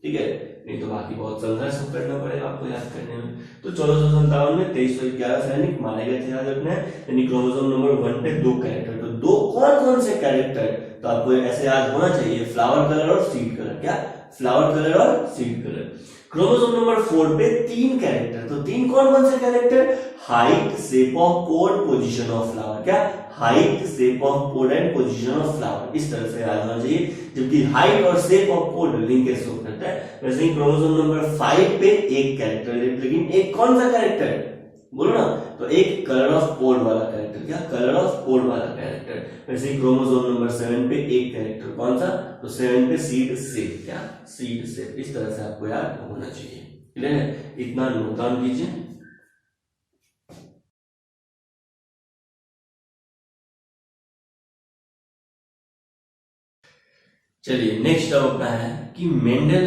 ठीक है। नहीं तो बाकी बहुत संघर्ष करना पड़ेगा आपको याद करने में। तो 1457 में 2311 सैनिक मारे गए थे, याद रखना है। यानी क्रोमोसोम नंबर 1 पे 2 कैरेक्टर। तो 2 कौन कौन से कैरेक्टर? तो आपको ऐसे याद होना चाहिए, फ्लावर कलर और सीड कलर। क्या? फ्लावर कलर और सीड कलर। क्रोमोसोम नंबर 4 पे 3 कैरेक्टर। तो 3 कौन कौन से character? Height, shape of pod, position of flower. क्या? Height, shape of pod and position of flower. इस तरह से याद होना चाहिए। जबकि हाइट और shape of pod linkage show करता है, वैसे ही क्रोमोसोम नंबर 5 पे एक कैरेक्टर, लेकिन एक कौन सा कैरेक्टर? बोलो ना। तो एक कलर ऑफ पोड वाला कैरेक्टर। क्या? कलर ऑफ पोड वाला कैरेक्टर। वैसे ही क्रोमोसोम नंबर 7 पे एक कैरेक्टर, कौन सा? तो 7 पे सीड शेप। क्या? Seed shape. इस तरह से आपको याद होना चाहिए। क्लियर है? इतना नोट डाउन कीजिए। चलिए, नेक्स्ट अब अपना है कि मेंडल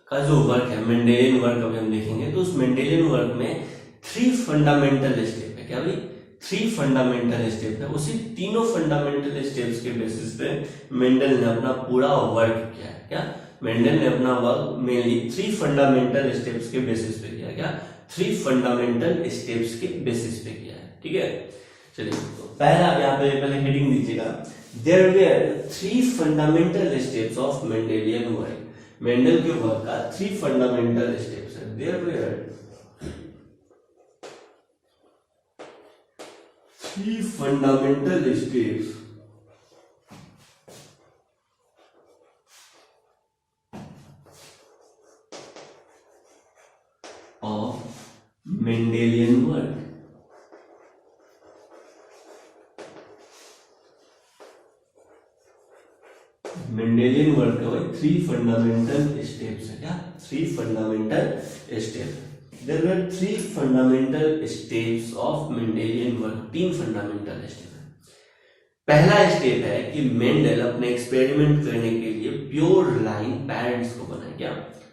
का जो वर्क है, मेंडेलियन वर्क अभी हम देखेंगे। तो उस मेंडेलियन वर्क में 3 फंडामेंटल स्टेप है। क्या भाई? 3 फंडामेंटल स्टेप है। उसी तीनों फंडामेंटल स्टेप्स के बेसिस पे मेंडल ने अपना पूरा वर्क किया है। क्या? मेंडल ने अपना वर्क मेनली 3 फंडामेंटल स्टेप्स के बेसिस पे किया है। क्या? 3 फंडामेंटल स्टेप्स के बेसिस पे किया है, ठीक है। चलिए, तो पहला यहाँ पे पहले हेडिंग दीजिएगा, there were 3 fundamental steps of Mendelian work. Mendel के वर्क का 3 फंडामेंटल स्टेप्स है। There were 3 fundamental steps Mendelian work. Mendelian work का भाई 3 फंडामेंटल स्टेप्स है। क्या 3 fundamental step. There were 3 fundamental steps of Mendelian work. 3 fundamental step है। पहला step है कि मेंडल अपने एक्सपेरिमेंट करने के लिए प्योर लाइन पेरेंट्स को बनाए। क्या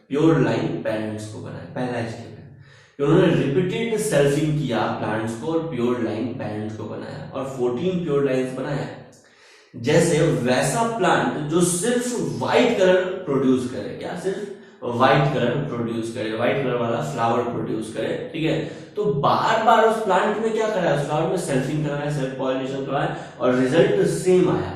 प्योर लाइन पेरेंट्स को बनाए। पहला स्टेप है कि उन्होंने रिपीटेड सेल्फिंग किया प्लांट्स को और प्योर लाइन पेरेंट्स को बनाया और 14 प्योर लाइन्स बनाया। जैसे वैसा प्लांट जो सिर्फ व्हाइट कलर प्रोड्यूस करे। क्या सिर्फ व्हाइट कलर प्रोड्यूस करे, व्हाइट कलर वाला फ्लावर प्रोड्यूस करे। ठीक है, तो बार बार उस प्लांट में क्या करा, उस फ्लावर में सेल्फिंग कराया, सेल्फ पॉलिनेशन कराया और रिजल्ट सेम आया।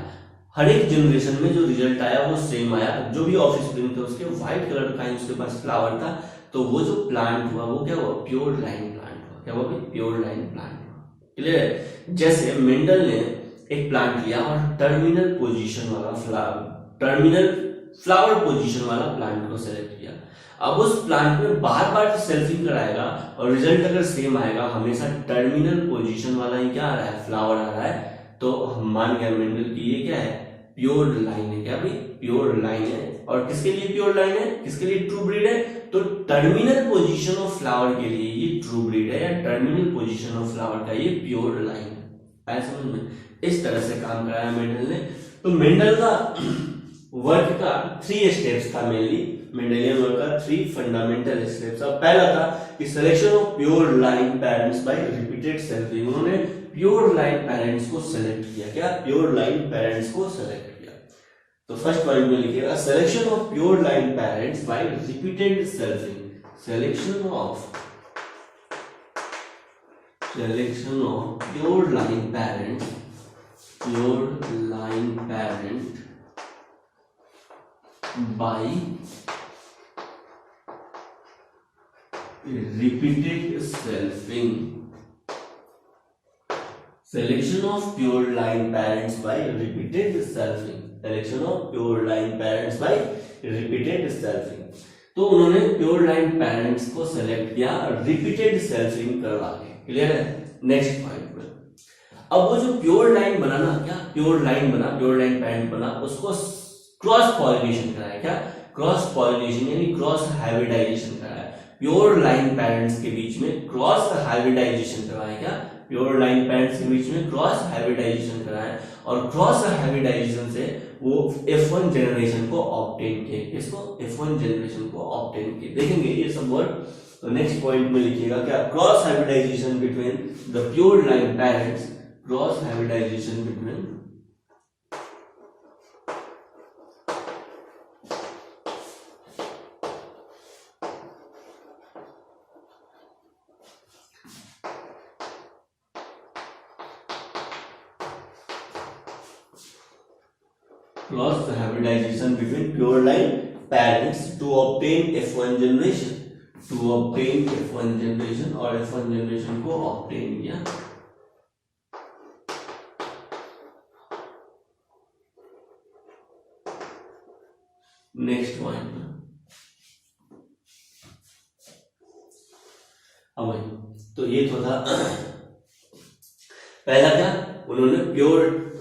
हर एक जनरेशन में जो रिजल्ट आया वो सेम आया। जो भी ऑफस्प्रिंग थे उसके व्हाइट कलर का ही उसके पास फ्लावर था, तो वो जो प्लांट हुआ वो क्या हुआ, प्योर लाइन प्लांट हुआ। क्या हुआ, प्योर लाइन प्लांट हुआ। क्लियर है। जैसे मेंडल ने एक प्लांट लिया और टर्मिनल फ्लावर पोजीशन वाला प्लांट को सेलेक्ट किया। अब उस प्लांट में बार बार सेल्फिंग कराएगा और रिजल्ट अगर सेम आएगा, हमेशा टर्मिनल पोजीशन वाला ही क्या आ रहा है, फ्लावर आ रहा है, तो हम मान गए मेंडल की ये क्या है, प्योर लाइन है। क्या भाई, प्योर लाइन है। और किसके लिए प्योर लाइन है, किसके लिए ट्रू ब्रीड है, तो टर्मिनल पोजीशन ऑफ फ्लावर के लिए ये ट्रू ब्रीड है, या टर्मिनल पोजीशन ऑफ फ्लावर का ये प्योर लाइन है। आया समझ में। इस तरह से काम कराया मेंडल ने। तो मेंडल का वर्क का 3 स्टेप्स था मेनली। मेंडेलियन वर्क का 3 फंडामेंटल स्टेप्स। अब पहला था कि selection of pure line parents by repeated selfing. उन्होंने प्योर लाइन पेरेंट्स को सेलेक्ट किया। क्या प्योर लाइन पेरेंट्स को सेलेक्ट किया। तो फर्स्ट पॉइंट में लिखिएगा selection of pure line parents by repeated selfing. Selection of pure line parent by repeated selfing. Selection of pure line parents by repeated selfing. Selection of pure line parents by repeated selfing. तो उन्होंने pure line parents को select किया repeated selfing करवा के। Clear है। Next point में अब वो जो प्योर लाइन बना ना, क्या प्योर लाइन बना, प्योर लाइन पेरेंट बना, उसको क्रॉस पॉलिनेशन कराया। क्या क्रॉस पॉलिनेशन यानी क्रॉस हाइब्रिडाइजेशन कराया। प्योर लाइन पेरेंट्स के बीच में क्रॉस हाइब्रिडाइजेशन करवाया। क्या प्योर लाइन पेरेंट्स के बीच में क्रॉस हाइब्रिडाइजेशन कराया और क्रॉस हाइब्रिडाइजेशन से वो F1 जनरेशन को ऑब्टेन किए। इसको F1 जनरेशन को ऑब्टेन किए। देखेंगे ये सब वर्ड। तो नेक्स्ट पॉइंट में लिखिएगा क्या, cross hybridization between the pure line parents, cross hybridization between pure line parents to obtain F1 generation, और F1 जनरेशन को ऑब्टेन किया। नेक्स्ट पॉइंट अब तो ये तो था पहला। क्या उन्होंने प्योर,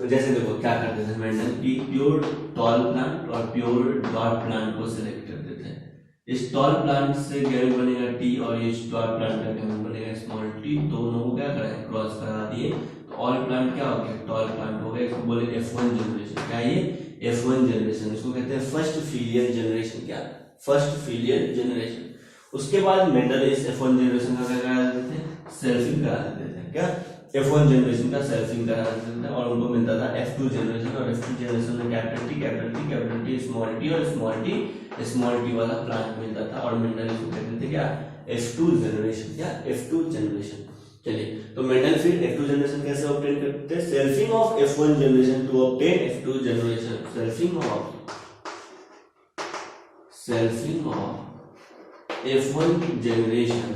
जैसे देखो क्या करते थे मेंडल की, प्योर टॉल प्लांट और प्योर डॉट प्लांट को सिलेक्ट करते थे। इस टॉल प्लांट से गैमेट बनेगा टी और इस डॉट प्लांट का गैमेट बनेगा स्मॉल टी। दोनों को क्या कराए, क्रॉस करा दिए। तो ऑल प्लांट क्या हो गया, टॉल प्लांट हो गया। इसको बोले F1 जनरेशन। क्या ये F1 जनरेशन, इसको कहते हैं फर्स्ट फिलियल जनरेशन। क्या फर्स्ट फिलियल जनरेशन। उसके बाद मेंडल इस F1 जनरेशन का क्या करा देते थे, सेल्फिंग करा देते थे। क्या F1 जनरेशन का सेल्फिंग करा देते थे और उनको मिलता था F2 जनरेशन। और F2 जनरेशन में कैपिटल टी स्मॉल टी और स्मॉल टी वाला प्लांट मिलता था। और मेंडल इसको कहते थे क्या, F2 जनरेशन। क्या F2 जनरेशन। चलिए तो मेंडल फिर F2 जनरेशन कैसे ऑब्टेन करते थे, selfing of F1 generation to obtain F2 generation. Selfing of F1 generation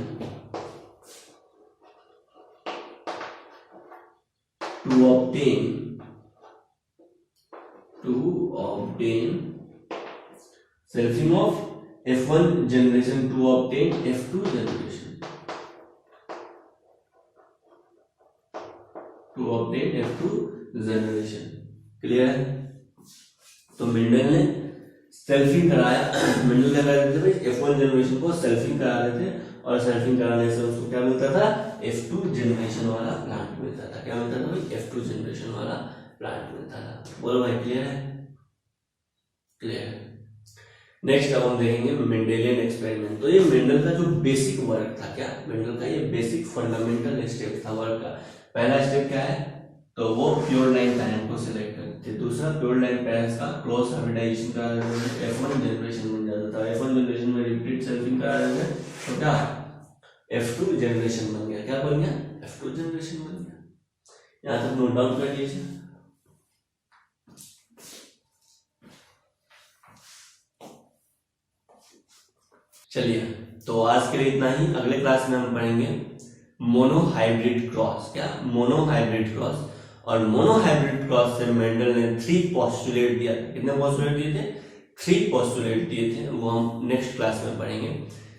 to obtain selfing of F1 generation to obtain F2 generation। To obtain F2 generation. Clear है? तो Mendel ने selfing कराया। Mendel क्या कर रहे थे भाई, F1 जनरेशन को सेल्फिंग करा रहे थे, और सेल्फिंग कराने से उसको क्या मिलता था, F2 जनरेशन वाला प्लांट मिलता था। क्या मिलता था भाई, F2 जनरेशन वाला प्लांट मिलता था। बोलो भाई, क्लियर है? क्लियर है। नेक्स्ट अब हम देखेंगे मेंडेलियन एक्सपेरिमेंट। तो ये मेंडल का जो बेसिक वर्क था, क्या मेंडल का ये बेसिक फंडामेंटल स्टेप था वर्क का। पहला स्टेप क्या है, तो वो प्योर लाइन पैरेंट को सिलेक्ट करते थे। दूसरा, प्योर लाइन पैरेंट्स का क्रॉस हाइब्रिडाइजेशन करा देते थे, F1 जनरेशन बन जाता था। F1 जनरेशन में रिपीट सेल्फिंग करा देते थे, तो क्या F2 जनरेशन बन गया। क्या बन गया, F2 जनरेशन बन गया। यहां तक नोट डाउन कर लीजिए। चलिए, तो आज के लिए इतना ही। अगले क्लास में हम पढ़ेंगे मोनोहाइब्रिड क्रॉस। क्या मोनोहाइब्रिड क्रॉस, और मोनोहाइब्रिड क्रॉस से मेंडल ने 3 पोस्टुलेट दिया। कितने पोस्टुलेट दिए थे, 3 पोस्टुलेट दिए थे। वो हम नेक्स्ट क्लास में पढ़ेंगे।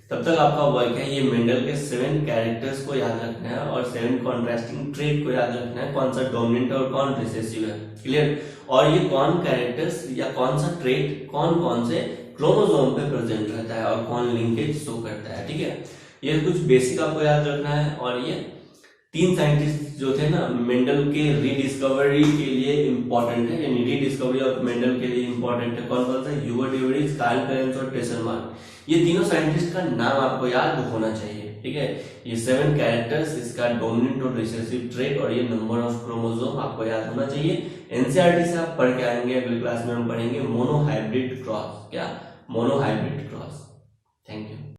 तब तक आपका वर्क है ये मेंडल के 7 कैरेक्टर्स को याद रखना है, और 7 कॉन्ट्रास्टिंग ट्रेट को याद रखना है, कौन सा डोमिनेंट और कौन रिसेसिव है। क्लियर? और ये कौन कैरेक्टर्स या कौन सा ट्रेट कौन कौन से क्रोमोसोम पे प्रेजेंट रहता है, और कौन लिंकेज शो करता है। ठीक है, ये कुछ बेसिक आपको याद रखना है। और ये 3 साइंटिस्ट जो थे ना, मेंडल के रीडिस्कवरी के लिए इंपॉर्टेंट है, यानी रीडिस्कवरी ऑफ मेंडल के लिए इंपॉर्टेंट है। कौन कौन सा, ह्यूबर्ट ह्यूबरिच, कार्ल फेरेंस और टेसलमान। ये तीनों साइंटिस्ट का नाम आपको याद होना चाहिए। ठीक है, ये 7 कैरेक्टर्स, इसका डोमिनेंट और रिसेसिव ट्रेट, और ये नंबर ऑफ क्रोमोसोम आपको याद होना चाहिए। एनसीईआरटी से आप पढ़ के आएंगे। अगली क्लास में हम पढ़ेंगे मोनोहाइब्रिड क्रॉस। क्या मोनोहाइब्रिड क्रॉस।